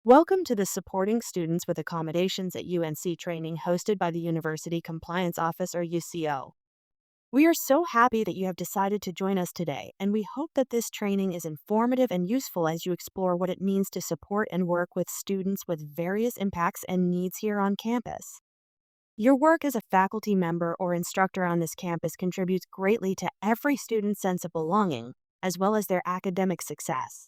Welcome to the Supporting Students with Accommodations at UNC training hosted by the University Compliance Office or UCO. We are so happy that you have decided to join us today, and we hope that this training is informative and useful as you explore what it means to support and work with students with various impacts and needs here on campus. Your work as a faculty member or instructor on this campus contributes greatly to every student's sense of belonging, as well as their academic success.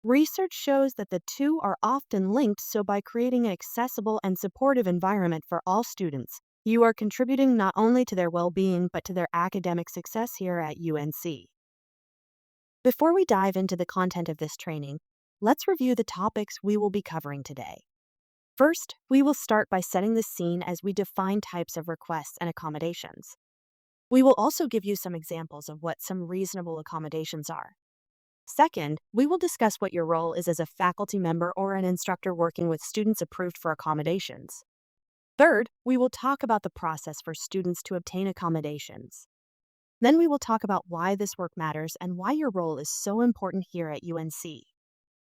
Research shows that the two are often linked, so by creating an accessible and supportive environment for all students, you are contributing not only to their well-being but to their academic success here at UNC. Before we dive into the content of this training, let's review the topics we will be covering today. First, we will start by setting the scene as we define types of requests and accommodations. We will also give you some examples of what some reasonable accommodations are. Second, we will discuss what your role is as a faculty member or an instructor working with students approved for accommodations. Third, we will talk about the process for students to obtain accommodations. Then we will talk about why this work matters and why your role is so important here at UNC.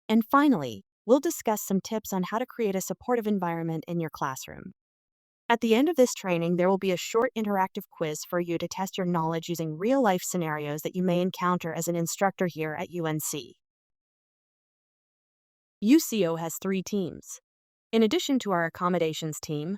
And finally, we'll discuss some tips on how to create a supportive environment in your classroom. At the end of this training, there will be a short interactive quiz for you to test your knowledge using real-life scenarios that you may encounter as an instructor here at UNC. UCO has 3 teams. In addition to our accommodations team,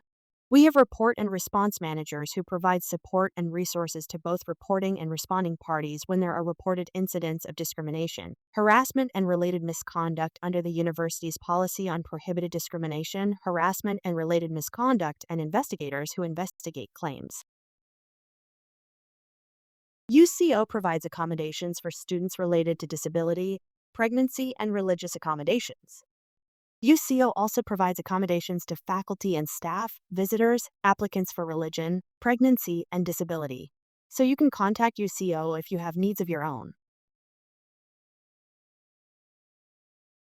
we have report and response managers who provide support and resources to both reporting and responding parties when there are reported incidents of discrimination, harassment, and related misconduct under the university's policy on prohibited discrimination, harassment, and related misconduct, and investigators who investigate claims. UCO provides accommodations for students related to disability, pregnancy, and religious accommodations. UCO also provides accommodations to faculty and staff, visitors, applicants for religion, pregnancy, and disability. So you can contact UCO if you have needs of your own.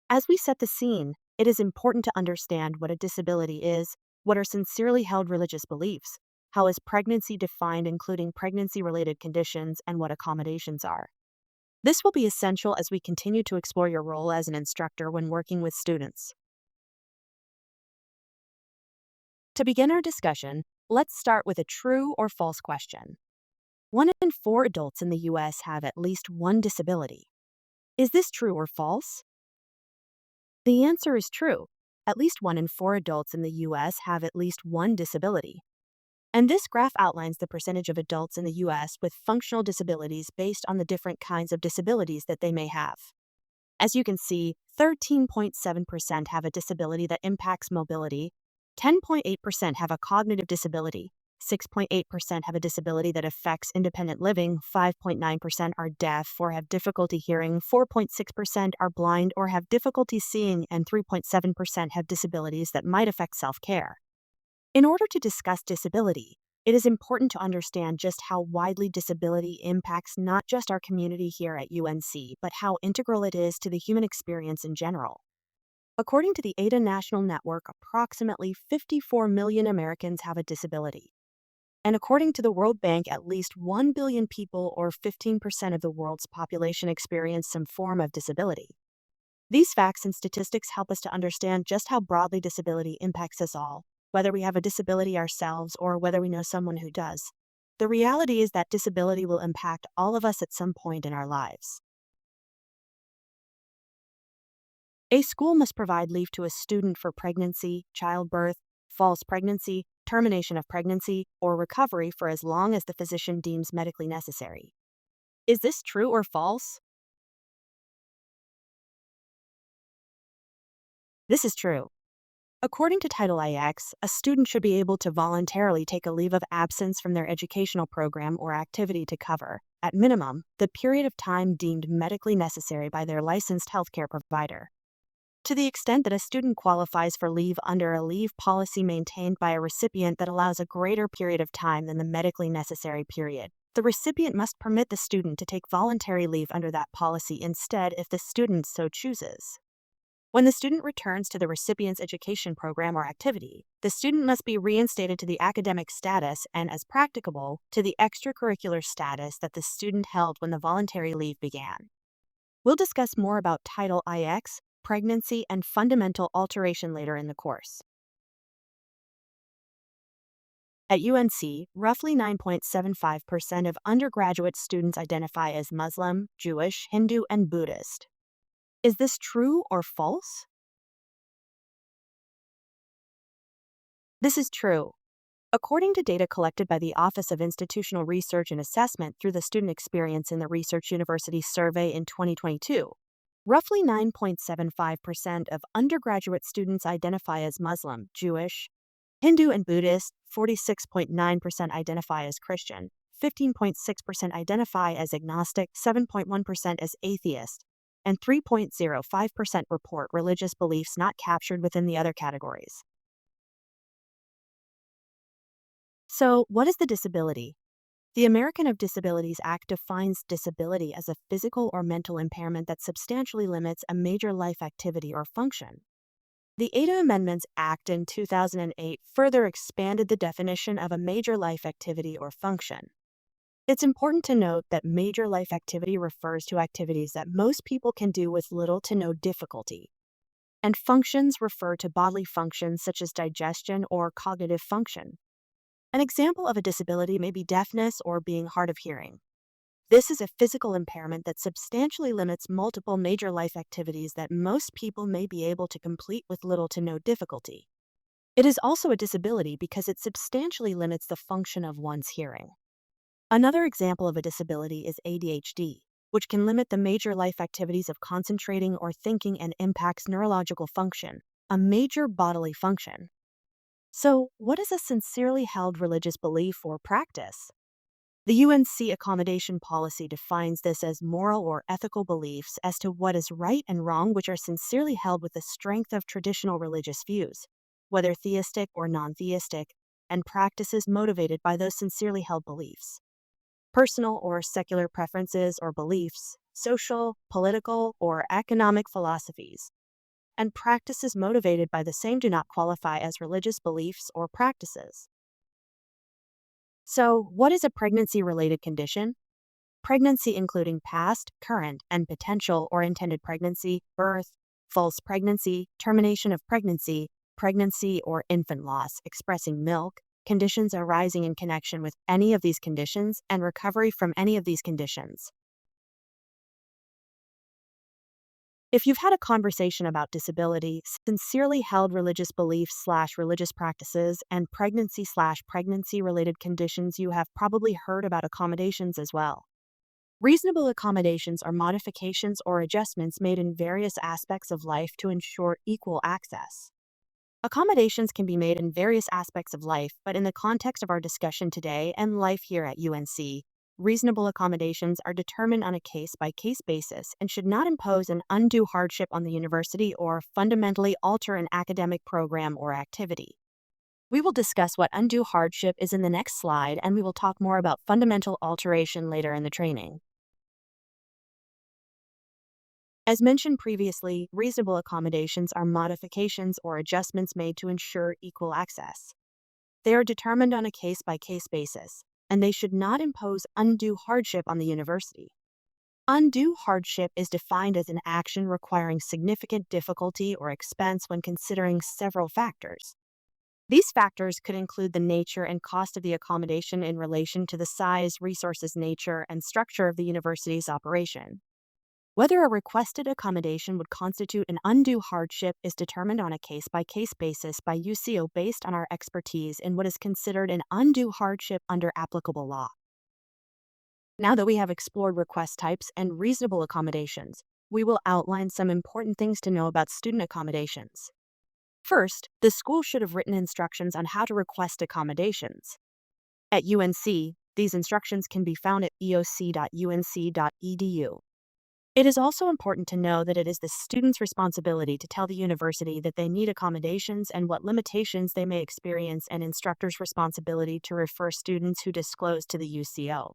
As we set the scene, it is important to understand what a disability is, what are sincerely held religious beliefs, how is pregnancy defined including pregnancy-related conditions, and what accommodations are. This will be essential as we continue to explore your role as an instructor when working with students. To begin our discussion, let's start with a true or false question. 1 in 4 adults in the U.S. have at least one disability. Is this true or false? The answer is true. At least 1 in 4 adults in the U.S. have at least one disability. And this graph outlines the percentage of adults in the U.S. with functional disabilities based on the different kinds of disabilities that they may have. As you can see, 13.7% have a disability that impacts mobility, 10.8% have a cognitive disability, 6.8% have a disability that affects independent living, 5.9% are deaf or have difficulty hearing, 4.6% are blind or have difficulty seeing, and 3.7% have disabilities that might affect self-care. In order to discuss disability, it is important to understand just how widely disability impacts not just our community here at UNC, but how integral it is to the human experience in general. According to the ADA National Network, approximately 54 million Americans have a disability. And according to the World Bank, at least 1 billion people, or 15% of the world's population, experience some form of disability. These facts and statistics help us to understand just how broadly disability impacts us all, whether we have a disability ourselves or whether we know someone who does. The reality is that disability will impact all of us at some point in our lives. A school must provide leave to a student for pregnancy, childbirth, false pregnancy, termination of pregnancy, or recovery for as long as the physician deems medically necessary. Is this true or false? This is true. According to Title IX, a student should be able to voluntarily take a leave of absence from their educational program or activity to cover, at minimum, the period of time deemed medically necessary by their licensed healthcare provider. To the extent that a student qualifies for leave under a leave policy maintained by a recipient that allows a greater period of time than the medically necessary period, the recipient must permit the student to take voluntary leave under that policy instead if the student so chooses. When the student returns to the recipient's education program or activity, the student must be reinstated to the academic status and, as practicable, to the extracurricular status that the student held when the voluntary leave began. We'll discuss more about Title IX, pregnancy, and fundamental alteration later in the course. At UNC, roughly 9.75% of undergraduate students identify as Muslim, Jewish, Hindu, and Buddhist. Is this true or false? This is true. According to data collected by the Office of Institutional Research and Assessment through the Student Experience in the Research University Survey in 2022, roughly 9.75% of undergraduate students identify as Muslim, Jewish, Hindu, and Buddhist. 46.9% identify as Christian, 15.6% identify as agnostic, 7.1% as atheist, and 3.05% report religious beliefs not captured within the other categories. So, what is the disability? The American of Disabilities Act defines disability as a physical or mental impairment that substantially limits a major life activity or function. The ADA Amendments Act in 2008 further expanded the definition of a major life activity or function. It's important to note that major life activity refers to activities that most people can do with little to no difficulty, and functions refer to bodily functions such as digestion or cognitive function. An example of a disability may be deafness or being hard of hearing. This is a physical impairment that substantially limits multiple major life activities that most people may be able to complete with little to no difficulty. It is also a disability because it substantially limits the function of one's hearing. Another example of a disability is ADHD, which can limit the major life activities of concentrating or thinking and impacts neurological function, a major bodily function. So, what is a sincerely held religious belief or practice? The UNC accommodation policy defines this as moral or ethical beliefs as to what is right and wrong which are sincerely held with the strength of traditional religious views, whether theistic or non-theistic, and practices motivated by those sincerely held beliefs. Personal or secular preferences or beliefs, social, political, or economic philosophies, and practices motivated by the same do not qualify as religious beliefs or practices. So, what is a pregnancy-related condition? Pregnancy including past, current, and potential or intended pregnancy, birth, false pregnancy, termination of pregnancy, pregnancy or infant loss, expressing milk, conditions arising in connection with any of these conditions, and recovery from any of these conditions. If you've had a conversation about disability, sincerely held religious beliefs/religious practices, and pregnancy/pregnancy related conditions, you have probably heard about accommodations as well. Reasonable accommodations are modifications or adjustments made in various aspects of life to ensure equal access. Accommodations can be made in various aspects of life, but in the context of our discussion today and life here at UNC, reasonable accommodations are determined on a case-by-case basis and should not impose an undue hardship on the university or fundamentally alter an academic program or activity. We will discuss what undue hardship is in the next slide, and we will talk more about fundamental alteration later in the training. As mentioned previously, reasonable accommodations are modifications or adjustments made to ensure equal access. They are determined on a case-by-case basis, and they should not impose undue hardship on the university. Undue hardship is defined as an action requiring significant difficulty or expense when considering several factors. These factors could include the nature and cost of the accommodation in relation to the size, resources, nature, and structure of the university's operation. Whether a requested accommodation would constitute an undue hardship is determined on a case-by-case basis by UCO based on our expertise in what is considered an undue hardship under applicable law. Now that we have explored request types and reasonable accommodations, we will outline some important things to know about student accommodations. First, the school should have written instructions on how to request accommodations. At UNC, these instructions can be found at eoc.unc.edu. It is also important to know that it is the student's responsibility to tell the university that they need accommodations and what limitations they may experience, and instructors' responsibility to refer students who disclose to the UCO.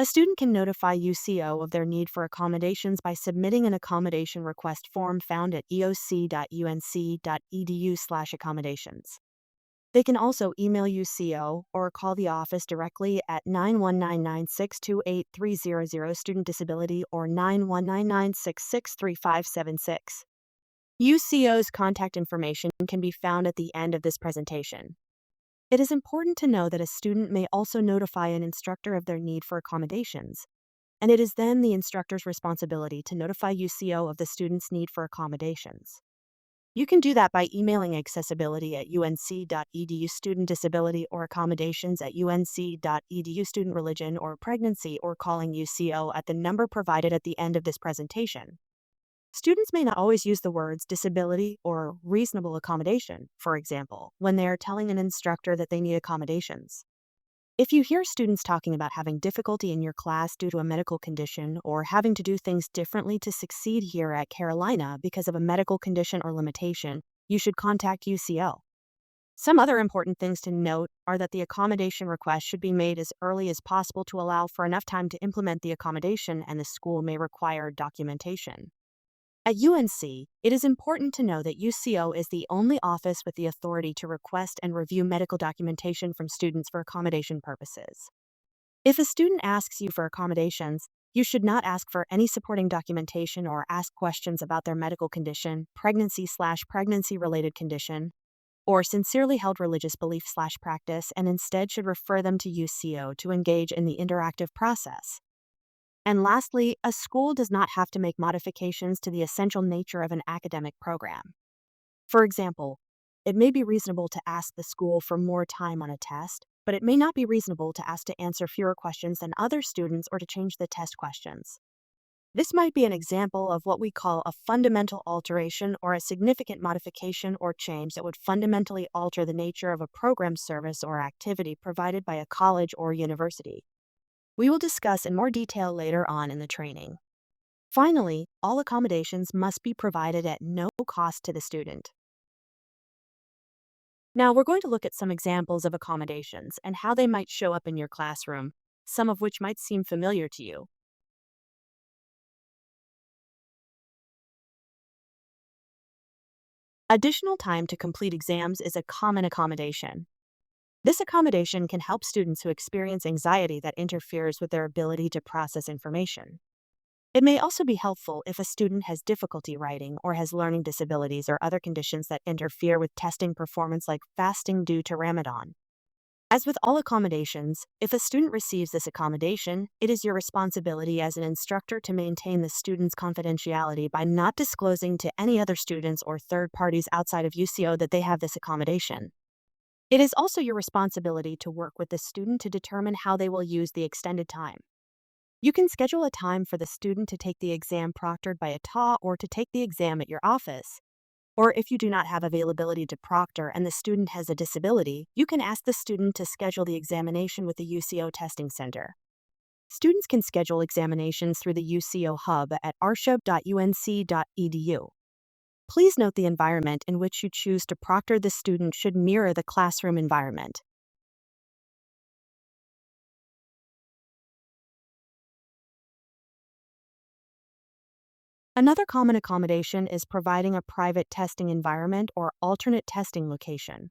A student can notify UCO of their need for accommodations by submitting an accommodation request form found at eoc.unc.edu/accommodations. They can also email UCO or call the office directly at 919-962-8300 student disability or 919-966-3576. UCO's contact information can be found at the end of this presentation. It is important to know that a student may also notify an instructor of their need for accommodations, and it is then the instructor's responsibility to notify UCO of the student's need for accommodations. You can do that by emailing accessibility at unc.edu student disability or accommodations at unc.edu student religion or pregnancy, or calling UCO at the number provided at the end of this presentation. Students may not always use the words disability or reasonable accommodation, for example, when they are telling an instructor that they need accommodations. If you hear students talking about having difficulty in your class due to a medical condition or having to do things differently to succeed here at Carolina because of a medical condition or limitation, you should contact UCO. Some other important things to note are that the accommodation request should be made as early as possible to allow for enough time to implement the accommodation, and the school may require documentation. At UNC, it is important to know that UCO is the only office with the authority to request and review medical documentation from students for accommodation purposes. If a student asks you for accommodations, you should not ask for any supporting documentation or ask questions about their medical condition, pregnancy/pregnancy related condition, or sincerely held religious belief/practice, and instead should refer them to UCO to engage in the interactive process. And lastly, a school does not have to make modifications to the essential nature of an academic program. For example, it may be reasonable to ask the school for more time on a test, but it may not be reasonable to ask to answer fewer questions than other students or to change the test questions. This might be an example of what we call a fundamental alteration, or a significant modification or change that would fundamentally alter the nature of a program, service, or activity provided by a college or university. We will discuss in more detail later on in the training. Finally, all accommodations must be provided at no cost to the student. Now, we're going to look at some examples of accommodations and how they might show up in your classroom, some of which might seem familiar to you. Additional time to complete exams is a common accommodation. This accommodation can help students who experience anxiety that interferes with their ability to process information. It may also be helpful if a student has difficulty writing or has learning disabilities or other conditions that interfere with testing performance, like fasting due to Ramadan. As with all accommodations, if a student receives this accommodation, it is your responsibility as an instructor to maintain the student's confidentiality by not disclosing to any other students or third parties outside of UCO that they have this accommodation. It is also your responsibility to work with the student to determine how they will use the extended time. You can schedule a time for the student to take the exam proctored by a TA or to take the exam at your office. Or if you do not have availability to proctor and the student has a disability, you can ask the student to schedule the examination with the UCO testing center. Students can schedule examinations through the UCO hub at arsheb.unc.edu. Please note the environment in which you choose to proctor the student should mirror the classroom environment. Another common accommodation is providing a private testing environment or alternate testing location.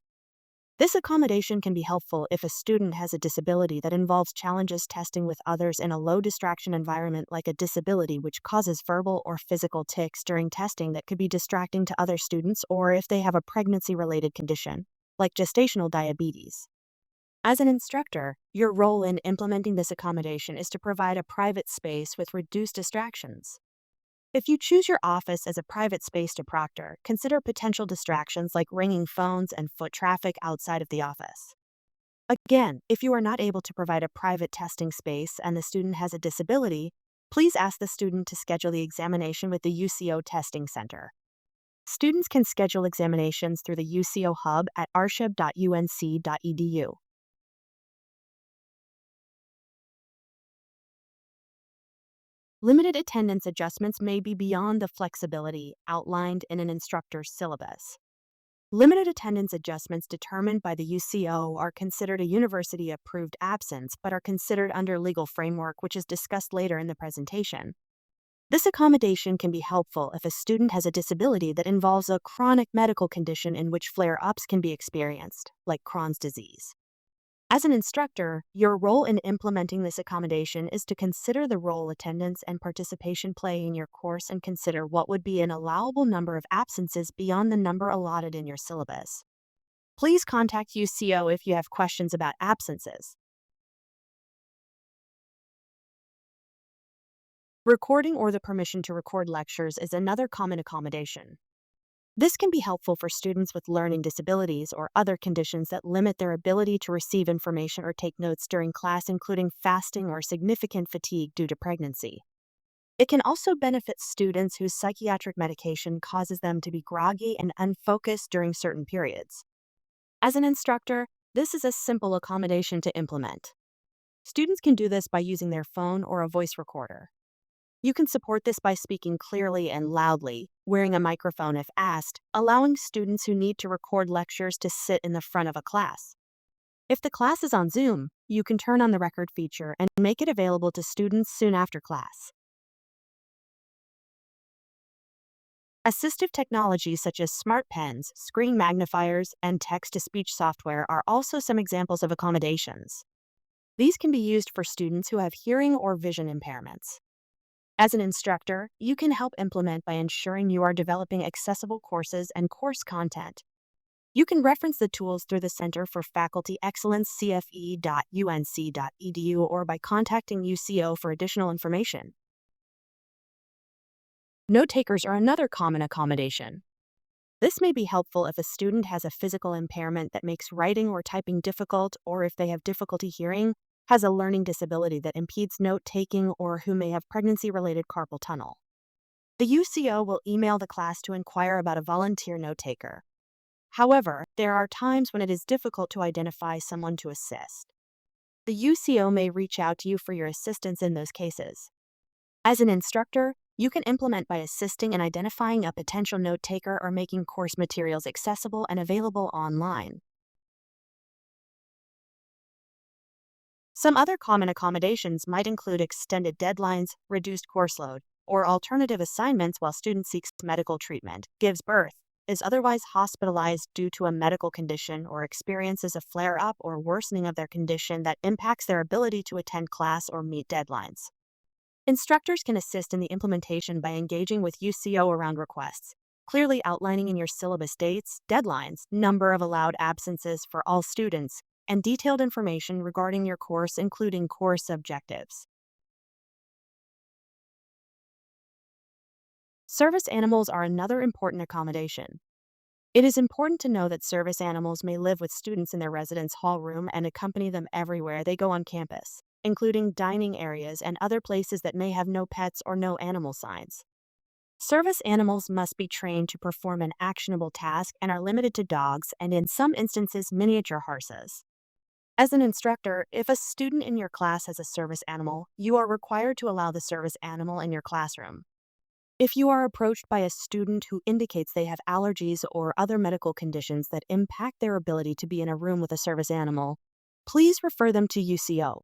This accommodation can be helpful if a student has a disability that involves challenges testing with others in a low distraction environment, like a disability which causes verbal or physical tics during testing that could be distracting to other students, or if they have a pregnancy-related condition, like gestational diabetes. As an instructor, your role in implementing this accommodation is to provide a private space with reduced distractions. If you choose your office as a private space to proctor, consider potential distractions like ringing phones and foot traffic outside of the office. Again, if you are not able to provide a private testing space and the student has a disability, please ask the student to schedule the examination with the UCO testing center. Students can schedule examinations through the UCO hub at arsheb.unc.edu. Limited attendance adjustments may be beyond the flexibility outlined in an instructor's syllabus. Limited attendance adjustments determined by the UCO are considered a university-approved absence but are considered under legal framework, which is discussed later in the presentation. This accommodation can be helpful if a student has a disability that involves a chronic medical condition in which flare-ups can be experienced, like Crohn's disease. As an instructor, your role in implementing this accommodation is to consider the role attendance and participation play in your course and consider what would be an allowable number of absences beyond the number allotted in your syllabus. Please contact UCO if you have questions about absences. Recording or the permission to record lectures is another common accommodation. This can be helpful for students with learning disabilities or other conditions that limit their ability to receive information or take notes during class, including fasting or significant fatigue due to pregnancy. It can also benefit students whose psychiatric medication causes them to be groggy and unfocused during certain periods. As an instructor, this is a simple accommodation to implement. Students can do this by using their phone or a voice recorder. You can support this by speaking clearly and loudly, wearing a microphone if asked, allowing students who need to record lectures to sit in the front of a class. If the class is on Zoom, you can turn on the record feature and make it available to students soon after class. Assistive technologies such as smart pens, screen magnifiers, and text-to-speech software are also some examples of accommodations. These can be used for students who have hearing or vision impairments. As an instructor, you can help implement by ensuring you are developing accessible courses and course content. You can reference the tools through the Center for Faculty Excellence cfe.unc.edu or by contacting UCO for additional information. Note takers are another common accommodation. This may be helpful if a student has a physical impairment that makes writing or typing difficult, or if they have difficulty hearing, has a learning disability that impedes note-taking, or who may have pregnancy-related carpal tunnel. The UCO will email the class to inquire about a volunteer note-taker. However, there are times when it is difficult to identify someone to assist. The UCO may reach out to you for your assistance in those cases. As an instructor, you can implement by assisting in identifying a potential note-taker or making course materials accessible and available online. Some other common accommodations might include extended deadlines, reduced course load, or alternative assignments while student seeks medical treatment, gives birth, is otherwise hospitalized due to a medical condition, or experiences a flare-up or worsening of their condition that impacts their ability to attend class or meet deadlines. Instructors can assist in the implementation by engaging with UCO around requests, clearly outlining in your syllabus dates, deadlines, number of allowed absences for all students, and detailed information regarding your course, including course objectives. Service animals are another important accommodation. It is important to know that service animals may live with students in their residence hall room and accompany them everywhere they go on campus, including dining areas and other places that may have no pets or no animal signs. Service animals must be trained to perform an actionable task and are limited to dogs and, in some instances, miniature horses. As an instructor, if a student in your class has a service animal, you are required to allow the service animal in your classroom. If you are approached by a student who indicates they have allergies or other medical conditions that impact their ability to be in a room with a service animal, please refer them to UCO.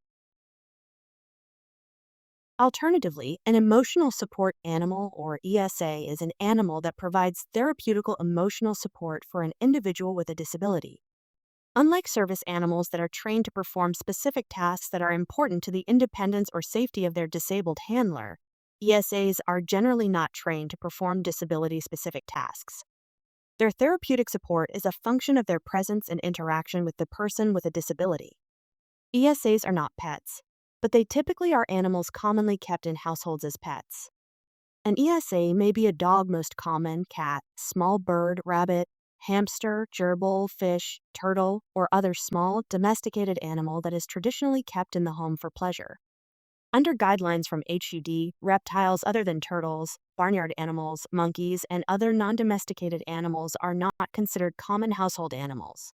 Alternatively, an emotional support animal, or ESA, is an animal that provides therapeutical emotional support for an individual with a disability. Unlike service animals that are trained to perform specific tasks that are important to the independence or safety of their disabled handler, ESAs are generally not trained to perform disability-specific tasks. Their therapeutic support is a function of their presence and interaction with the person with a disability. ESAs are not pets, but they typically are animals commonly kept in households as pets. An ESA may be a dog, most common, cat, small bird, rabbit, hamster, gerbil, fish, turtle, or other small, domesticated animal that is traditionally kept in the home for pleasure. Under guidelines from HUD, reptiles other than turtles, barnyard animals, monkeys, and other non-domesticated animals are not considered common household animals.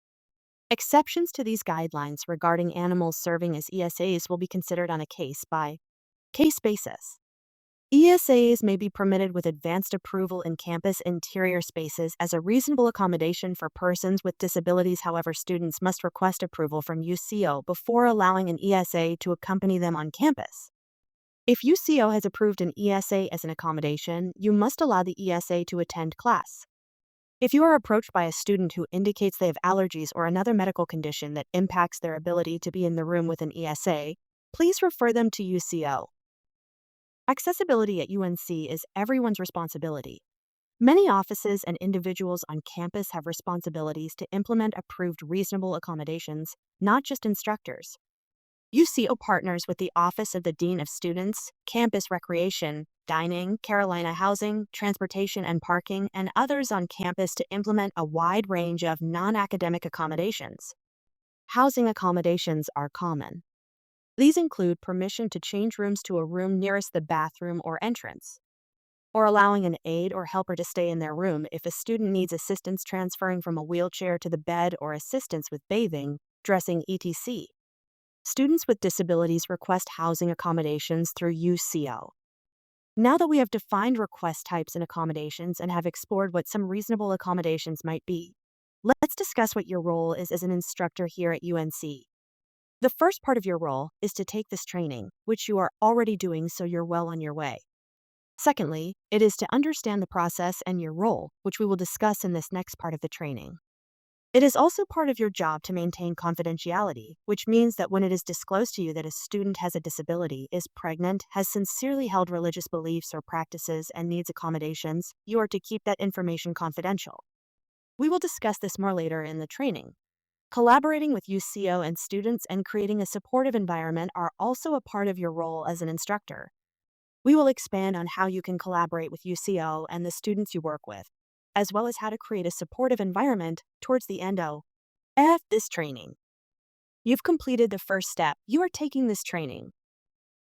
Exceptions to these guidelines regarding animals serving as ESAs will be considered on a case-by-case basis. ESAs may be permitted with advanced approval in campus interior spaces as a reasonable accommodation for persons with disabilities. However, students must request approval from UCO before allowing an ESA to accompany them on campus. If UCO has approved an ESA as an accommodation, you must allow the ESA to attend class. If you are approached by a student who indicates they have allergies or another medical condition that impacts their ability to be in the room with an ESA, please refer them to UCO. Accessibility at UNC is everyone's responsibility. Many offices and individuals on campus have responsibilities to implement approved reasonable accommodations, not just instructors. UCO partners with the Office of the Dean of Students, Campus Recreation, Dining, Carolina Housing, Transportation and Parking, and others on campus to implement a wide range of non-academic accommodations. Housing accommodations are common. These include permission to change rooms to a room nearest the bathroom or entrance, or allowing an aide or helper to stay in their room if a student needs assistance transferring from a wheelchair to the bed or assistance with bathing, dressing, etc. Students with disabilities request housing accommodations through UCO. Now that we have defined request types and accommodations and have explored what some reasonable accommodations might be, let's discuss what your role is as an instructor here at UNC. The first part of your role is to take this training, which you are already doing, so you're well on your way. Secondly, it is to understand the process and your role, which we will discuss in this next part of the training. It is also part of your job to maintain confidentiality, which means that when it is disclosed to you that a student has a disability, is pregnant, has sincerely held religious beliefs or practices, and needs accommodations, you are to keep that information confidential. We will discuss this more later in the training. Collaborating with UCO and students and creating a supportive environment are also a part of your role as an instructor. We will expand on how you can collaborate with UCO and the students you work with, as well as how to create a supportive environment towards the end of this training. You've completed the first step. You are taking this training.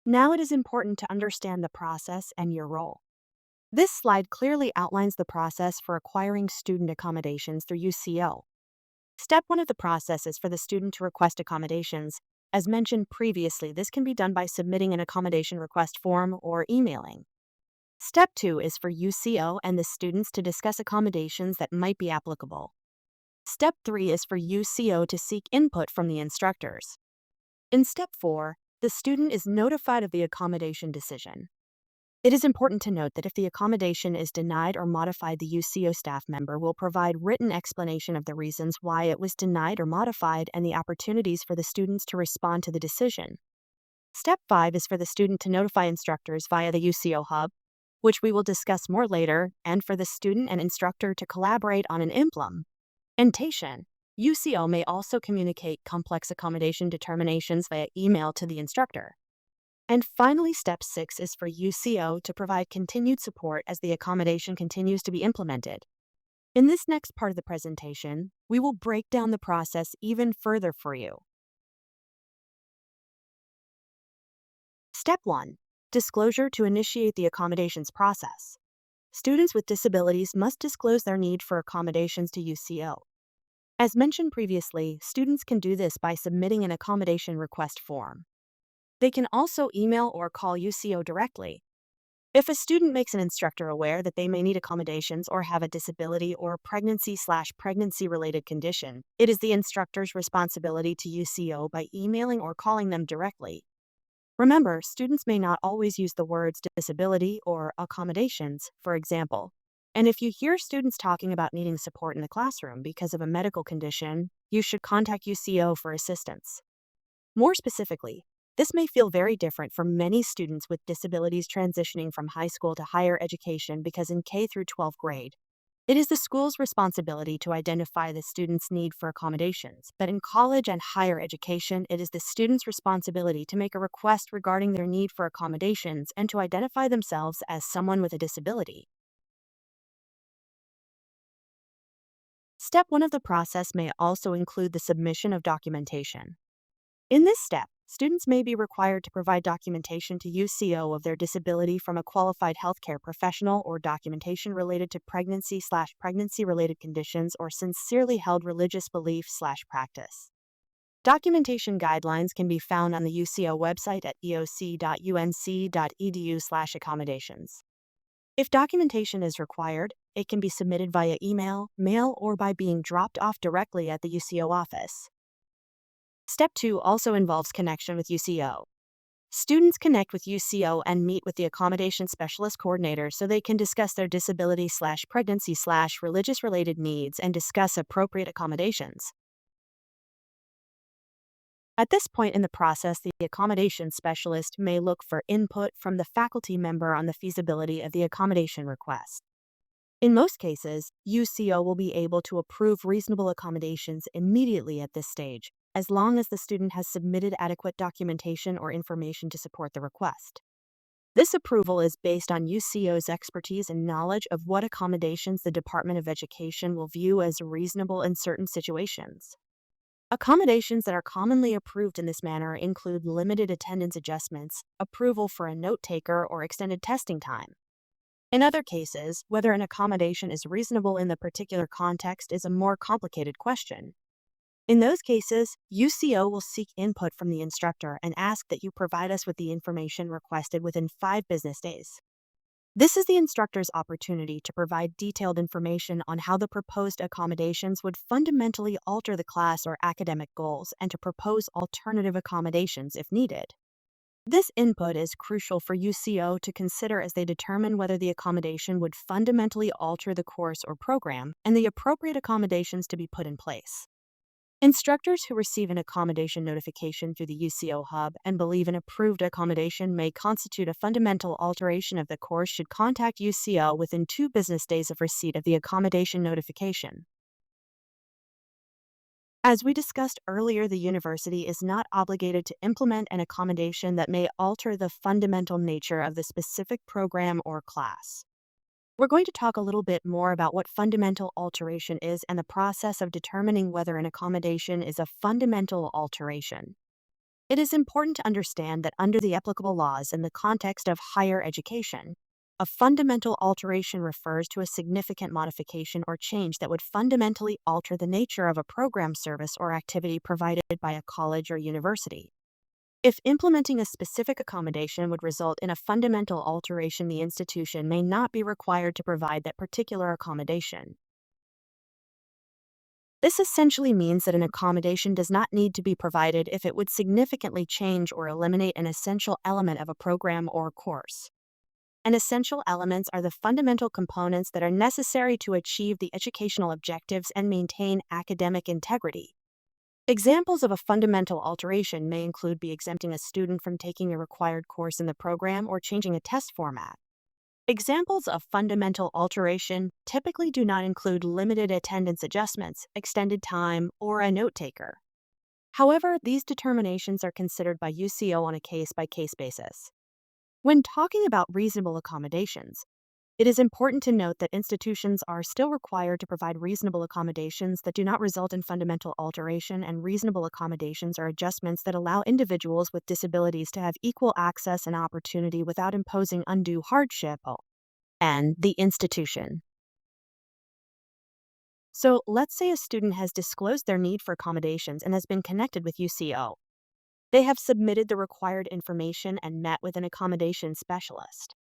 Now it is important to understand the process and your role. This slide clearly outlines the process for acquiring student accommodations through UCO. Step 1 of the process is for the student to request accommodations. As mentioned previously, this can be done by submitting an accommodation request form or emailing. Step 2 is for UCO and the students to discuss accommodations that might be applicable. Step 3 is for UCO to seek input from the instructors. In Step 4, the student is notified of the accommodation decision. It is important to note that if the accommodation is denied or modified, the UCO staff member will provide written explanation of the reasons why it was denied or modified and the opportunities for the students to respond to the decision. Step 5 is for the student to notify instructors via the UCO Hub, which we will discuss more later, and for the student and instructor to collaborate on an implementation. UCO may also communicate complex accommodation determinations via email to the instructor. And finally, Step 6 is for UCO to provide continued support as the accommodation continues to be implemented. In this next part of the presentation, we will break down the process even further for you. Step 1. Disclosure to initiate the accommodations process. Students with disabilities must disclose their need for accommodations to UCO. As mentioned previously, students can do this by submitting an accommodation request form. They can also email or call UCO directly. If a student makes an instructor aware that they may need accommodations or have a disability or pregnancy/pregnancy-related condition, it is the instructor's responsibility to UCO by emailing or calling them directly. Remember, students may not always use the words disability or accommodations, for example. And if you hear students talking about needing support in the classroom because of a medical condition, you should contact UCO for assistance. More specifically, this may feel very different for many students with disabilities transitioning from high school to higher education because in K through 12th grade, it is the school's responsibility to identify the student's need for accommodations, but in college and higher education, it is the student's responsibility to make a request regarding their need for accommodations and to identify themselves as someone with a disability. Step 1 of the process may also include the submission of documentation. In this step, students may be required to provide documentation to UCO of their disability from a qualified healthcare professional or documentation related to pregnancy/pregnancy-related conditions or sincerely held religious belief/practice. Documentation guidelines can be found on the UCO website at eoc.unc.edu/accommodations. If documentation is required, it can be submitted via email, mail, or by being dropped off directly at the UCO office. Step 2 also involves connection with UCO. Students connect with UCO and meet with the accommodation specialist coordinator so they can discuss their disability/pregnancy/religious related needs and discuss appropriate accommodations. At this point in the process, the accommodation specialist may look for input from the faculty member on the feasibility of the accommodation request. In most cases, UCO will be able to approve reasonable accommodations immediately at this stage, as long as the student has submitted adequate documentation or information to support the request. This approval is based on UCO's expertise and knowledge of what accommodations the Department of Education will view as reasonable in certain situations. Accommodations that are commonly approved in this manner include limited attendance adjustments, approval for a note taker, or extended testing time. In other cases, whether an accommodation is reasonable in the particular context is a more complicated question. In those cases, UCO will seek input from the instructor and ask that you provide us with the information requested within 5 business days. This is the instructor's opportunity to provide detailed information on how the proposed accommodations would fundamentally alter the class or academic goals and to propose alternative accommodations if needed. This input is crucial for UCO to consider as they determine whether the accommodation would fundamentally alter the course or program and the appropriate accommodations to be put in place. Instructors who receive an accommodation notification through the UCO Hub and believe an approved accommodation may constitute a fundamental alteration of the course should contact UCO within 2 business days of receipt of the accommodation notification. As we discussed earlier, the university is not obligated to implement an accommodation that may alter the fundamental nature of the specific program or class. We're going to talk a little bit more about what fundamental alteration is and the process of determining whether an accommodation is a fundamental alteration. It is important to understand that under the applicable laws in the context of higher education, a fundamental alteration refers to a significant modification or change that would fundamentally alter the nature of a program, service, or activity provided by a college or university. If implementing a specific accommodation would result in a fundamental alteration, the institution may not be required to provide that particular accommodation. This essentially means that an accommodation does not need to be provided if it would significantly change or eliminate an essential element of a program or course. And essential elements are the fundamental components that are necessary to achieve the educational objectives and maintain academic integrity. Examples of a fundamental alteration may include exempting a student from taking a required course in the program or changing a test format. Examples of fundamental alteration typically do not include limited attendance adjustments, extended time, or a note taker. However, these determinations are considered by UCO on a case-by-case basis. When talking about reasonable accommodations, it is important to note that institutions are still required to provide reasonable accommodations that do not result in fundamental alteration, and reasonable accommodations are adjustments that allow individuals with disabilities to have equal access and opportunity without imposing undue hardship on the institution. So let's say a student has disclosed their need for accommodations and has been connected with UCO. They have submitted the required information and met with an accommodation specialist.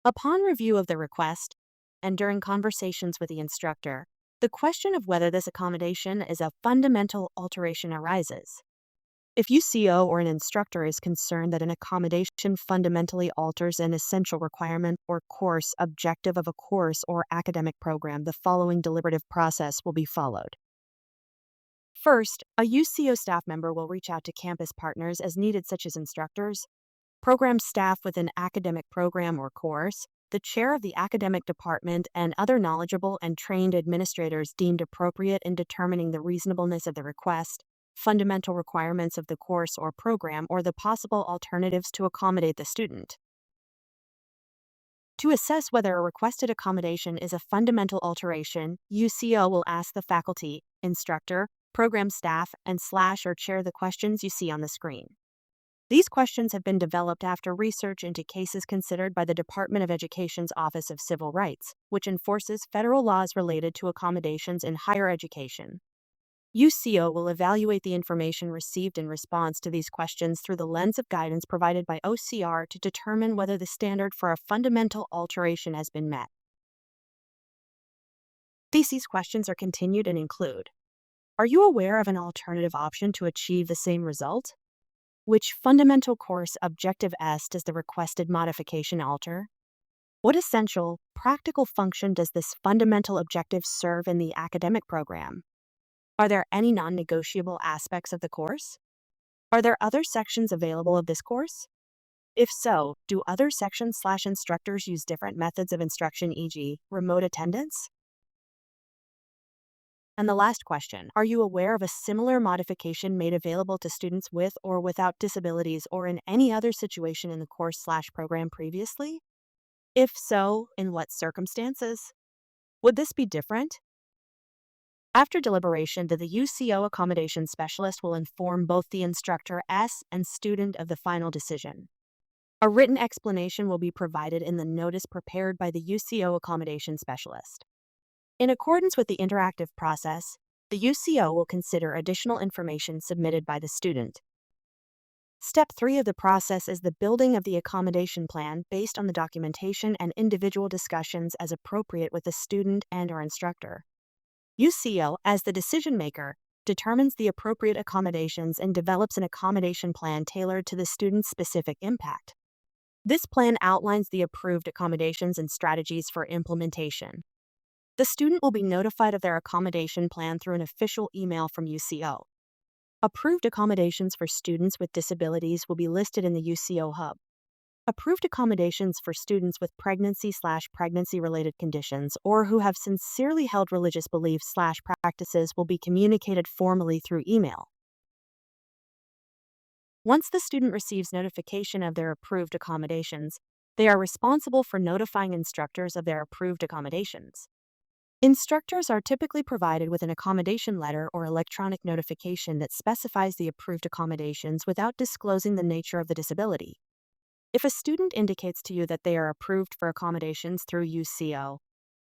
Upon review of the request, and during conversations with the instructor, the question of whether this accommodation is a fundamental alteration arises. If UCO or an instructor is concerned that an accommodation fundamentally alters an essential requirement or course objective of a course or academic program, the following deliberative process will be followed. First, a UCO staff member will reach out to campus partners as needed, such as instructors, program staff with an academic program or course, the chair of the academic department, and other knowledgeable and trained administrators deemed appropriate in determining the reasonableness of the request, fundamental requirements of the course or program, or the possible alternatives to accommodate the student. To assess whether a requested accommodation is a fundamental alteration, UCO will ask the faculty, instructor, program staff, and / or chair the questions you see on the screen. These questions have been developed after research into cases considered by the Department of Education's Office of Civil Rights, which enforces federal laws related to accommodations in higher education. UCO will evaluate the information received in response to these questions through the lens of guidance provided by OCR to determine whether the standard for a fundamental alteration has been met. These questions are continued and include: are you aware of an alternative option to achieve the same result? Which fundamental course objective S does the requested modification alter? What essential, practical function does this fundamental objective serve in the academic program? Are there any non-negotiable aspects of the course? Are there other sections available of this course? If so, do other sections/instructors use different methods of instruction, e.g., remote attendance? And the last question, are you aware of a similar modification made available to students with or without disabilities or in any other situation in the course/program previously? If so, in what circumstances? Would this be different? After deliberation, the UCO accommodation specialist will inform both the instructor S and student of the final decision. A written explanation will be provided in the notice prepared by the UCO accommodation specialist. In accordance with the interactive process, the UCO will consider additional information submitted by the student. Step 3 of the process is the building of the accommodation plan based on the documentation and individual discussions as appropriate with the student and/or instructor. UCO, as the decision maker, determines the appropriate accommodations and develops an accommodation plan tailored to the student's specific impact. This plan outlines the approved accommodations and strategies for implementation. The student will be notified of their accommodation plan through an official email from UCO. Approved accommodations for students with disabilities will be listed in the UCO Hub. Approved accommodations for students with pregnancy/pregnancy-related conditions or who have sincerely held religious beliefs/practices will be communicated formally through email. Once the student receives notification of their approved accommodations, they are responsible for notifying instructors of their approved accommodations. Instructors are typically provided with an accommodation letter or electronic notification that specifies the approved accommodations without disclosing the nature of the disability. If a student indicates to you that they are approved for accommodations through UCO,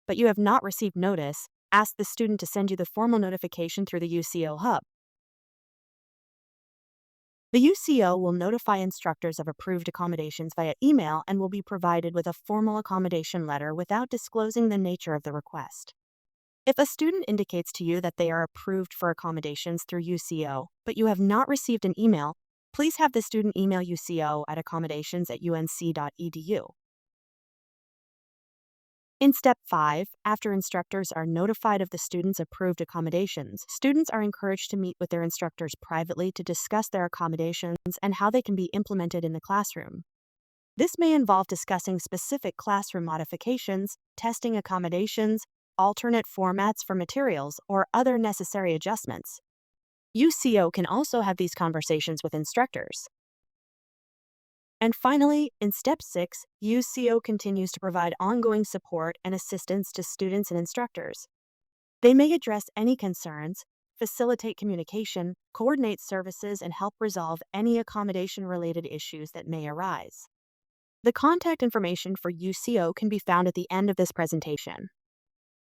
but you have not received notice, ask the student to send you the formal notification through the UCO Hub. The UCO will notify instructors of approved accommodations via email and will be provided with a formal accommodation letter without disclosing the nature of the request. If a student indicates to you that they are approved for accommodations through UCO, but you have not received an email, please have the student email UCO at accommodations@unc.edu. In Step 5, after instructors are notified of the student's approved accommodations, students are encouraged to meet with their instructors privately to discuss their accommodations and how they can be implemented in the classroom. This may involve discussing specific classroom modifications, testing accommodations, alternate formats for materials, or other necessary adjustments. UCO can also have these conversations with instructors. And finally, in Step 6, UCO continues to provide ongoing support and assistance to students and instructors. They may address any concerns, facilitate communication, coordinate services, and help resolve any accommodation-related issues that may arise. The contact information for UCO can be found at the end of this presentation.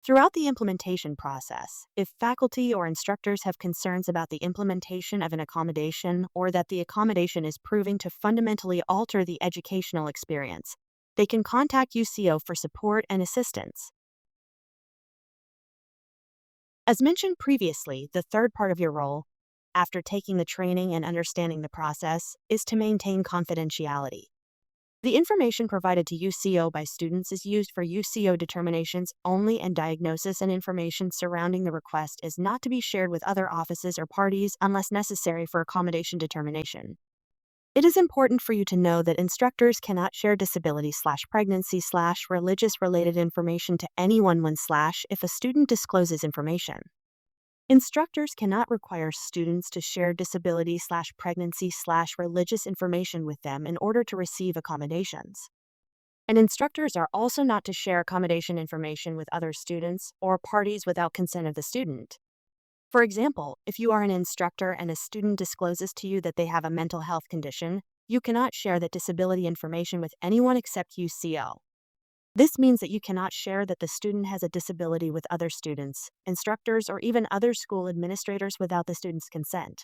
Throughout the implementation process, if faculty or instructors have concerns about the implementation of an accommodation or that the accommodation is proving to fundamentally alter the educational experience, they can contact UCO for support and assistance. As mentioned previously, the third part of your role, after taking the training and understanding the process, is to maintain confidentiality. The information provided to UCO by students is used for UCO determinations only, and diagnosis and information surrounding the request is not to be shared with other offices or parties unless necessary for accommodation determination. It is important for you to know that instructors cannot share disability/pregnancy/religious-related information to anyone if a student discloses information. Instructors cannot require students to share disability/pregnancy/religious information with them in order to receive accommodations. And instructors are also not to share accommodation information with other students or parties without consent of the student. For example, if you are an instructor and a student discloses to you that they have a mental health condition, you cannot share that disability information with anyone except UCO. This means that you cannot share that the student has a disability with other students, instructors, or even other school administrators without the student's consent.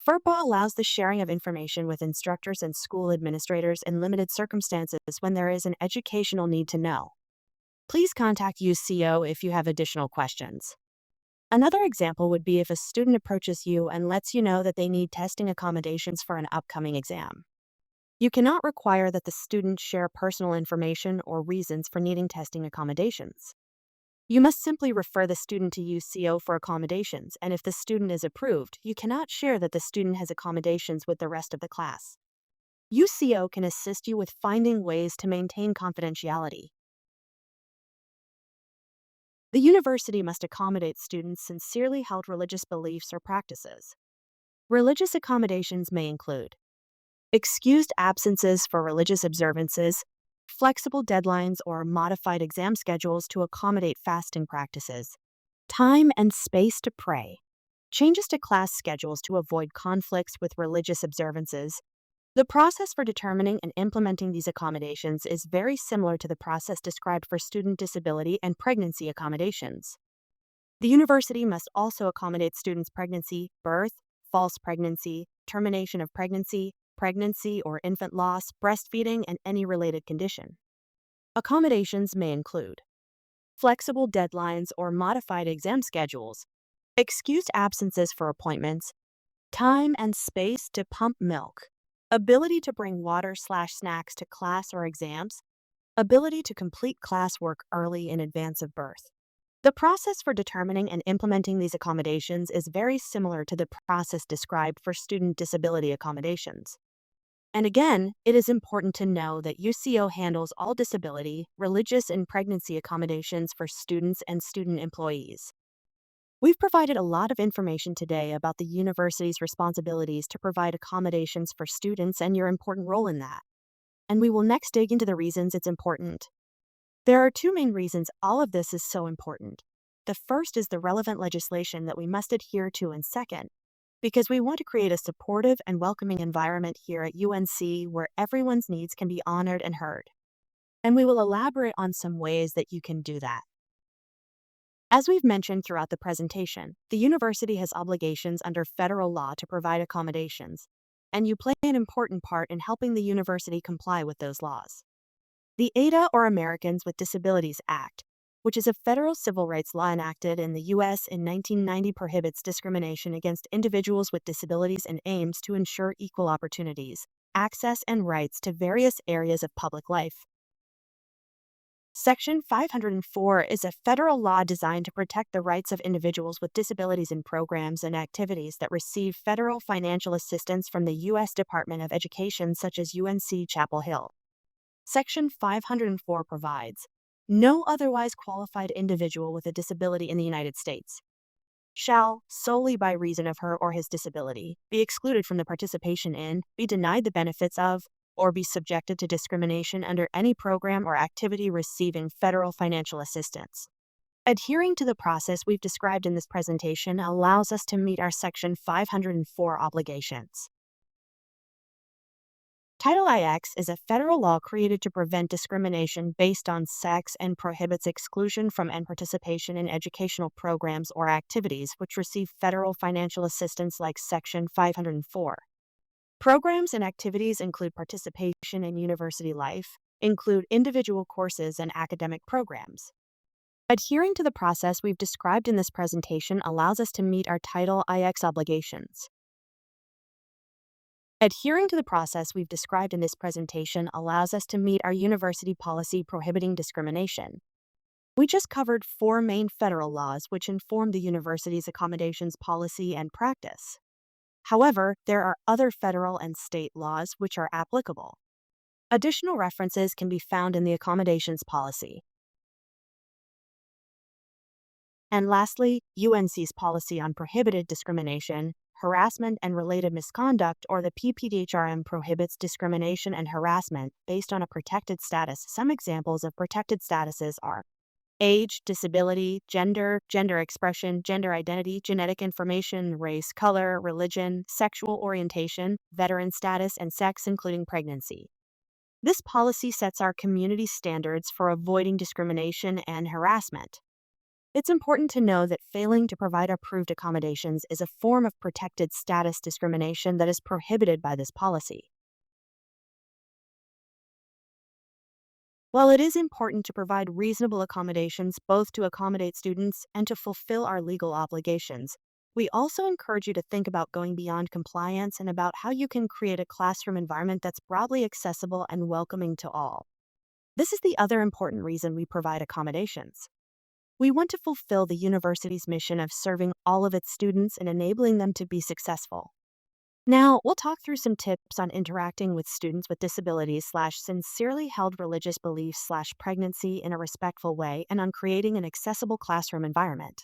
FERPA allows the sharing of information with instructors and school administrators in limited circumstances when there is an educational need to know. Please contact UCO if you have additional questions. Another example would be if a student approaches you and lets you know that they need testing accommodations for an upcoming exam. You cannot require that the student share personal information or reasons for needing testing accommodations. You must simply refer the student to UCO for accommodations, and if the student is approved, you cannot share that the student has accommodations with the rest of the class. UCO can assist you with finding ways to maintain confidentiality. The university must accommodate students' sincerely held religious beliefs or practices. Religious accommodations may include excused absences for religious observances, flexible deadlines or modified exam schedules to accommodate fasting practices, time and space to pray, changes to class schedules to avoid conflicts with religious observances. The process for determining and implementing these accommodations is very similar to the process described for student disability and pregnancy accommodations. The university must also accommodate students' pregnancy, birth, false pregnancy, termination of pregnancy, pregnancy or infant loss, breastfeeding, and any related condition. Accommodations may include flexible deadlines or modified exam schedules, excused absences for appointments, time and space to pump milk, ability to bring water/snacks to class or exams, ability to complete classwork early in advance of birth. The process for determining and implementing these accommodations is very similar to the process described for student disability accommodations. And again, it is important to know that UCO handles all disability, religious, and pregnancy accommodations for students and student employees. We've provided a lot of information today about the university's responsibilities to provide accommodations for students and your important role in that. And we will next dig into the reasons it's important. There are two main reasons all of this is so important. The first is the relevant legislation that we must adhere to, and second, because we want to create a supportive and welcoming environment here at UNC where everyone's needs can be honored and heard. And we will elaborate on some ways that you can do that. As we've mentioned throughout the presentation, the university has obligations under federal law to provide accommodations, and you play an important part in helping the university comply with those laws. The ADA, or Americans with Disabilities Act, which is a federal civil rights law enacted in the U.S. in 1990, prohibits discrimination against individuals with disabilities and aims to ensure equal opportunities, access, and rights to various areas of public life. Section 504 is a federal law designed to protect the rights of individuals with disabilities in programs and activities that receive federal financial assistance from the U.S. Department of Education, such as UNC Chapel Hill. Section 504 provides, no otherwise qualified individual with a disability in the United States shall, solely by reason of her or his disability, be excluded from the participation in, be denied the benefits of, or be subjected to discrimination under any program or activity receiving federal financial assistance. Adhering to the process we've described in this presentation allows us to meet our Section 504 obligations. Title IX is a federal law created to prevent discrimination based on sex and prohibits exclusion from and participation in educational programs or activities which receive federal financial assistance, like Section 504. Programs and activities include participation in university life, include individual courses and academic programs. Adhering to the process we've described in this presentation allows us to meet our Title IX obligations. Adhering to the process we've described in this presentation allows us to meet our university policy prohibiting discrimination. We just covered 4 main federal laws which inform the university's accommodations policy and practice. However, there are other federal and state laws which are applicable. Additional references can be found in the accommodations policy. And lastly, UNC's policy on prohibited discrimination, harassment, and related misconduct, or the PPDHRM, prohibits discrimination and harassment based on a protected status. Some examples of protected statuses are age, disability, gender, gender expression, gender identity, genetic information, race, color, religion, sexual orientation, veteran status, and sex, including pregnancy. This policy sets our community standards for avoiding discrimination and harassment. It's important to know that failing to provide approved accommodations is a form of protected status discrimination that is prohibited by this policy. While it is important to provide reasonable accommodations both to accommodate students and to fulfill our legal obligations, we also encourage you to think about going beyond compliance and about how you can create a classroom environment that's broadly accessible and welcoming to all. This is the other important reason we provide accommodations. We want to fulfill the university's mission of serving all of its students and enabling them to be successful. Now, we'll talk through some tips on interacting with students with disabilities slash sincerely held religious beliefs slash pregnancy in a respectful way and on creating an accessible classroom environment.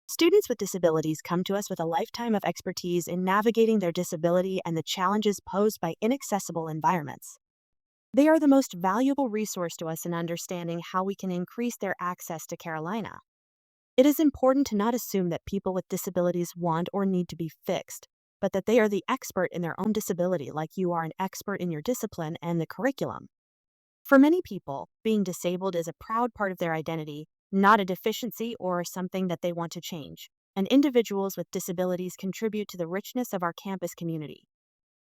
Students with disabilities come to us with a lifetime of expertise in navigating their disability and the challenges posed by inaccessible environments. They are the most valuable resource to us in understanding how we can increase their access to Carolina. It is important to not assume that people with disabilities want or need to be fixed, but that they are the expert in their own disability like you are an expert in your discipline and the curriculum. For many people, being disabled is a proud part of their identity, not a deficiency or something that they want to change. And individuals with disabilities contribute to the richness of our campus community.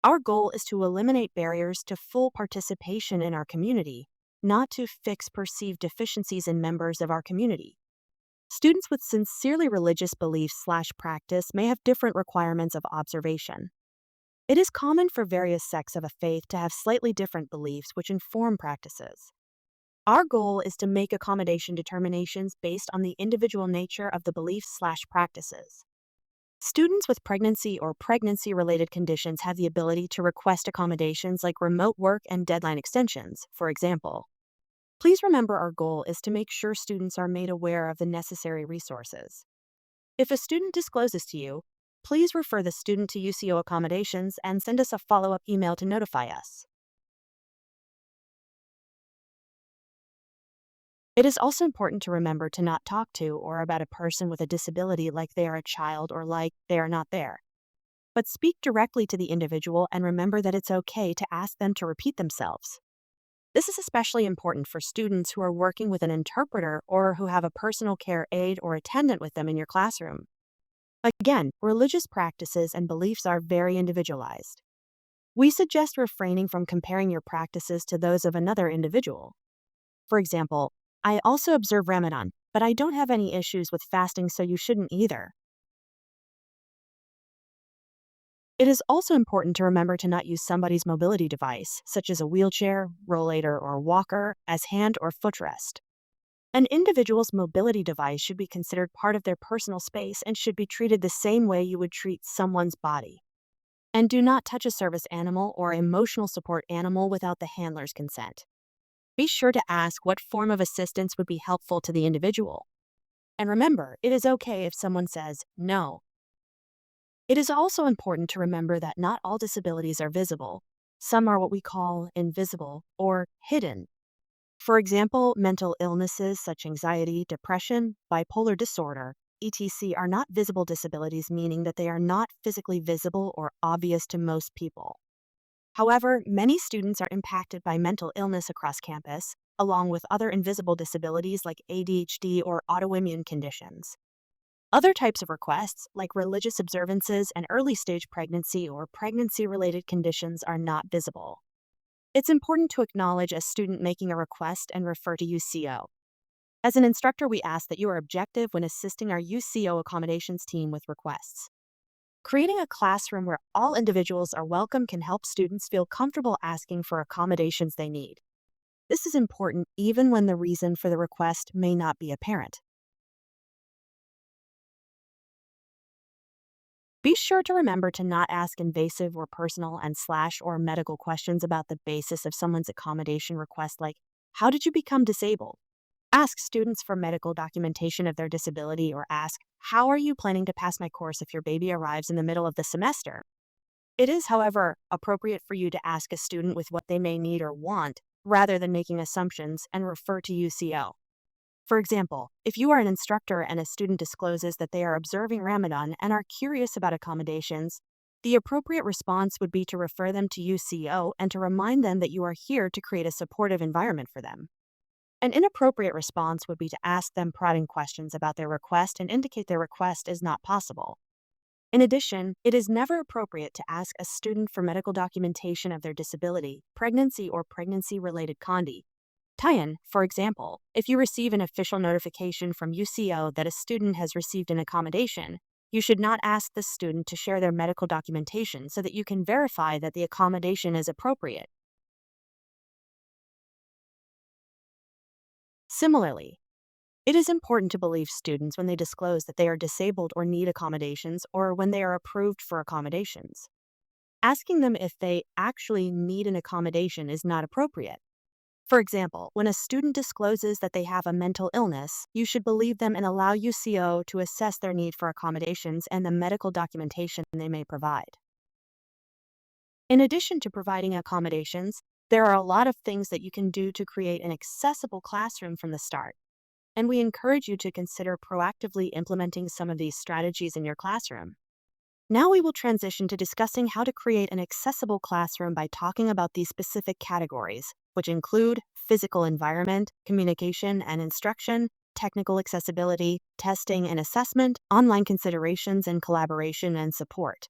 Our goal is to eliminate barriers to full participation in our community, not to fix perceived deficiencies in members of our community. Students with sincerely religious beliefs slash practice may have different requirements of observation. It is common for various sects of a faith to have slightly different beliefs which inform practices. Our goal is to make accommodation determinations based on the individual nature of the beliefs slash practices. Students with pregnancy or pregnancy-related conditions have the ability to request accommodations like remote work and deadline extensions, for example. Please remember our goal is to make sure students are made aware of the necessary resources. If a student discloses to you, please refer the student to UCO Accommodations and send us a follow-up email to notify us. It is also important to remember to not talk to or about a person with a disability like they are a child or like they are not there. But speak directly to the individual and remember that it's okay to ask them to repeat themselves. This is especially important for students who are working with an interpreter or who have a personal care aide or attendant with them in your classroom. Again, religious practices and beliefs are very individualized. We suggest refraining from comparing your practices to those of another individual. For example, I also observe Ramadan, but I don't have any issues with fasting, so you shouldn't either. It is also important to remember to not use somebody's mobility device, such as a wheelchair, rollator, or walker, as hand or footrest. An individual's mobility device should be considered part of their personal space and should be treated the same way you would treat someone's body. And do not touch a service animal or emotional support animal without the handler's consent. Be sure to ask what form of assistance would be helpful to the individual. And remember, it is okay if someone says no. It is also important to remember that not all disabilities are visible. Some are what we call invisible or hidden. For example, mental illnesses such as anxiety, depression, bipolar disorder, etc. are not visible disabilities, meaning that they are not physically visible or obvious to most people. However, many students are impacted by mental illness across campus, along with other invisible disabilities like ADHD or autoimmune conditions. Other types of requests, like religious observances and early-stage pregnancy or pregnancy-related conditions, are not visible. It's important to acknowledge a student making a request and refer to UCO. As an instructor, we ask that you are objective when assisting our UCO accommodations team with requests. Creating a classroom where all individuals are welcome can help students feel comfortable asking for accommodations they need. This is important even when the reason for the request may not be apparent. Be sure to remember to not ask invasive or personal and slash or medical questions about the basis of someone's accommodation request, like, how did you become disabled? Ask students for medical documentation of their disability, or ask, how are you planning to pass my course if your baby arrives in the middle of the semester? It is, however, appropriate for you to ask a student with what they may need or want, rather than making assumptions, and refer to UCO. For example, if you are an instructor and a student discloses that they are observing Ramadan and are curious about accommodations, the appropriate response would be to refer them to UCO and to remind them that you are here to create a supportive environment for them. An inappropriate response would be to ask them prodding questions about their request and indicate their request is not possible. In addition, it is never appropriate to ask a student for medical documentation of their disability, pregnancy, or pregnancy-related condition. For example, if you receive an official notification from UCO that a student has received an accommodation, you should not ask the student to share their medical documentation so that you can verify that the accommodation is appropriate. Similarly, it is important to believe students when they disclose that they are disabled or need accommodations or when they are approved for accommodations. Asking them if they actually need an accommodation is not appropriate. For example, when a student discloses that they have a mental illness, you should believe them and allow UCO to assess their need for accommodations and the medical documentation they may provide. In addition to providing accommodations, there are a lot of things that you can do to create an accessible classroom from the start, and we encourage you to consider proactively implementing some of these strategies in your classroom. Now we will transition to discussing how to create an accessible classroom by talking about these specific categories, which include physical environment, communication and instruction, technical accessibility, testing and assessment, online considerations, and collaboration and support.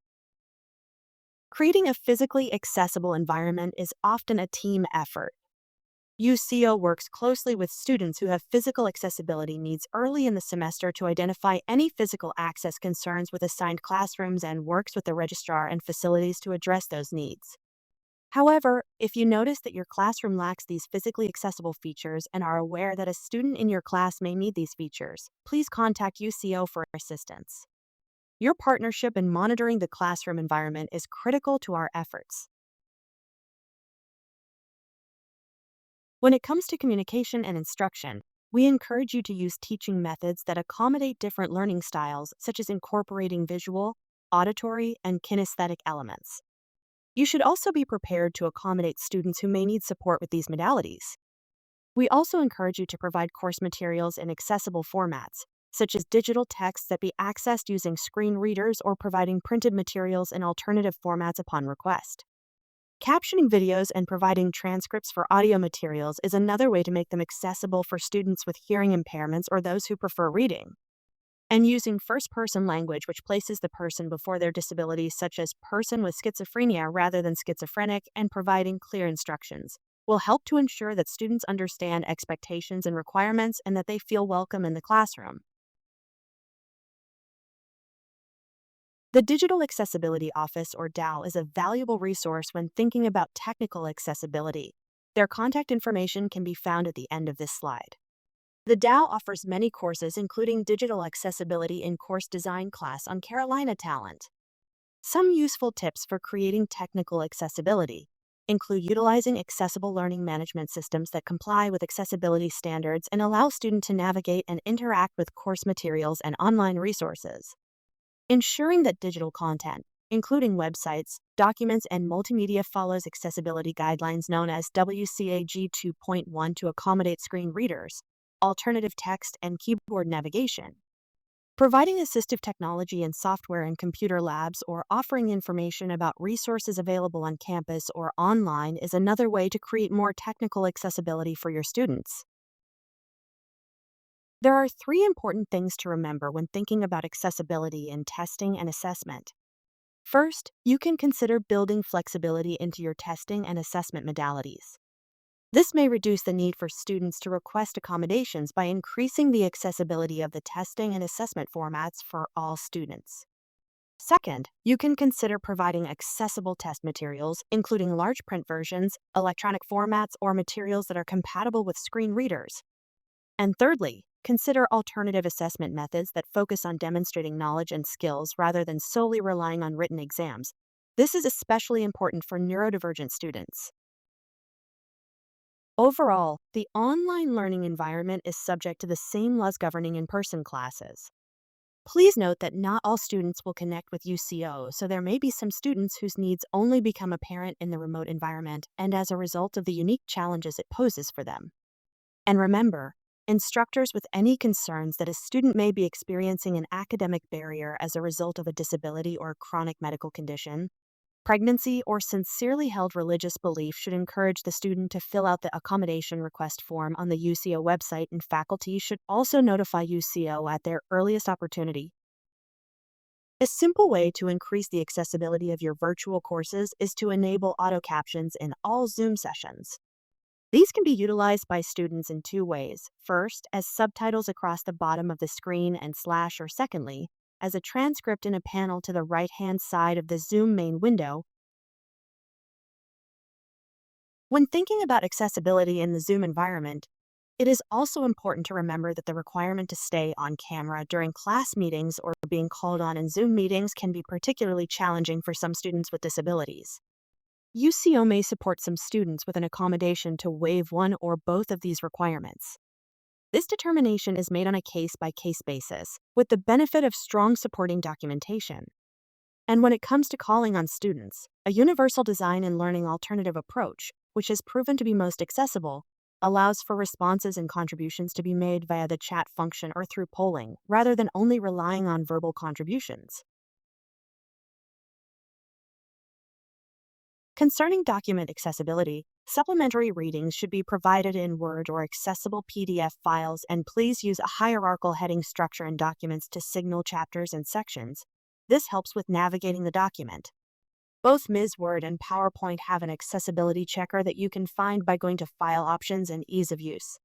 Creating a physically accessible environment is often a team effort. UCO works closely with students who have physical accessibility needs early in the semester to identify any physical access concerns with assigned classrooms and works with the registrar and facilities to address those needs. However, if you notice that your classroom lacks these physically accessible features and are aware that a student in your class may need these features, please contact UCO for assistance. Your partnership in monitoring the classroom environment is critical to our efforts. When it comes to communication and instruction, we encourage you to use teaching methods that accommodate different learning styles, such as incorporating visual, auditory, and kinesthetic elements. You should also be prepared to accommodate students who may need support with these modalities. We also encourage you to provide course materials in accessible formats, such as digital texts that be accessed using screen readers or providing printed materials in alternative formats upon request. Captioning videos and providing transcripts for audio materials is another way to make them accessible for students with hearing impairments or those who prefer reading. And using first-person language, which places the person before their disability, such as person with schizophrenia rather than schizophrenic, and providing clear instructions, will help to ensure that students understand expectations and requirements and that they feel welcome in the classroom. The Digital Accessibility Office, or DAO, is a valuable resource when thinking about technical accessibility. Their contact information can be found at the end of this slide. The DAO offers many courses, including Digital Accessibility in Course Design class on Carolina Talent. Some useful tips for creating technical accessibility include utilizing accessible learning management systems that comply with accessibility standards and allow students to navigate and interact with course materials and online resources. Ensuring that digital content, including websites, documents, and multimedia, follows accessibility guidelines known as WCAG 2.1 to accommodate screen readers, alternative text, and keyboard navigation. Providing assistive technology in software and computer labs or offering information about resources available on campus or online is another way to create more technical accessibility for your students. There are three important things to remember when thinking about accessibility in testing and assessment. First, you can consider building flexibility into your testing and assessment modalities. This may reduce the need for students to request accommodations by increasing the accessibility of the testing and assessment formats for all students. Second, you can consider providing accessible test materials, including large print versions, electronic formats, or materials that are compatible with screen readers. And thirdly, consider alternative assessment methods that focus on demonstrating knowledge and skills rather than solely relying on written exams. This is especially important for neurodivergent students. Overall, the online learning environment is subject to the same laws governing in-person classes. Please note that not all students will connect with UCO, so there may be some students whose needs only become apparent in the remote environment and as a result of the unique challenges it poses for them. And remember, instructors with any concerns that a student may be experiencing an academic barrier as a result of a disability or chronic medical condition, pregnancy, or sincerely held religious belief should encourage the student to fill out the accommodation request form on the UCO website, and faculty should also notify UCO at their earliest opportunity. A simple way to increase the accessibility of your virtual courses is to enable auto captions in all Zoom sessions. These can be utilized by students in two ways. First, as subtitles across the bottom of the screen and slash, or secondly, as a transcript in a panel to the right-hand side of the Zoom main window. When thinking about accessibility in the Zoom environment, it is also important to remember that the requirement to stay on camera during class meetings or being called on in Zoom meetings can be particularly challenging for some students with disabilities. UCO may support some students with an accommodation to waive one or both of these requirements. This determination is made on a case-by-case basis, with the benefit of strong supporting documentation. And when it comes to calling on students, a universal design and learning alternative approach, which has proven to be most accessible, allows for responses and contributions to be made via the chat function or through polling, rather than only relying on verbal contributions. Concerning document accessibility, supplementary readings should be provided in Word or accessible PDF files, and please use a hierarchical heading structure in documents to signal chapters and sections. This helps with navigating the document. Both Ms. Word and PowerPoint have an accessibility checker that you can find by going to File Options and Ease of Use.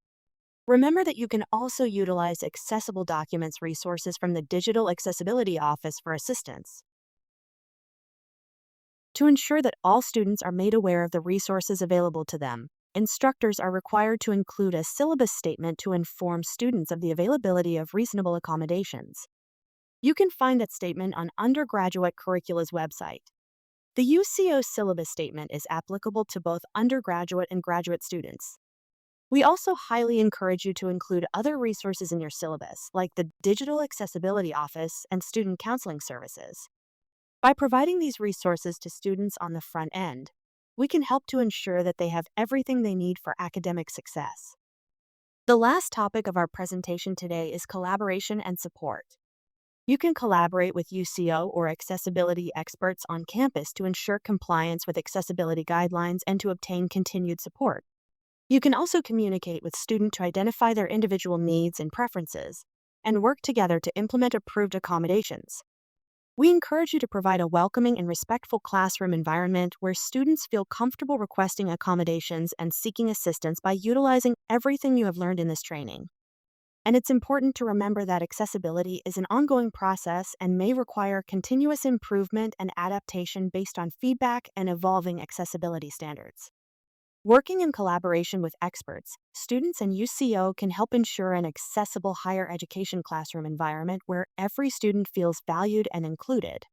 Remember that you can also utilize accessible documents resources from the Digital Accessibility Office for assistance. To ensure that all students are made aware of the resources available to them, instructors are required to include a syllabus statement to inform students of the availability of reasonable accommodations. You can find that statement on undergraduate curricula's website. The UCO syllabus statement is applicable to both undergraduate and graduate students. We also highly encourage you to include other resources in your syllabus, like the Digital Accessibility Office and Student Counseling Services. By providing these resources to students on the front end, we can help to ensure that they have everything they need for academic success. The last topic of our presentation today is collaboration and support. You can collaborate with UCO or accessibility experts on campus to ensure compliance with accessibility guidelines and to obtain continued support. You can also communicate with students to identify their individual needs and preferences, and work together to implement approved accommodations. We encourage you to provide a welcoming and respectful classroom environment where students feel comfortable requesting accommodations and seeking assistance by utilizing everything you have learned in this training. And it's important to remember that accessibility is an ongoing process and may require continuous improvement and adaptation based on feedback and evolving accessibility standards. Working in collaboration with experts, students and UCO can help ensure an accessible higher education classroom environment where every student feels valued and included.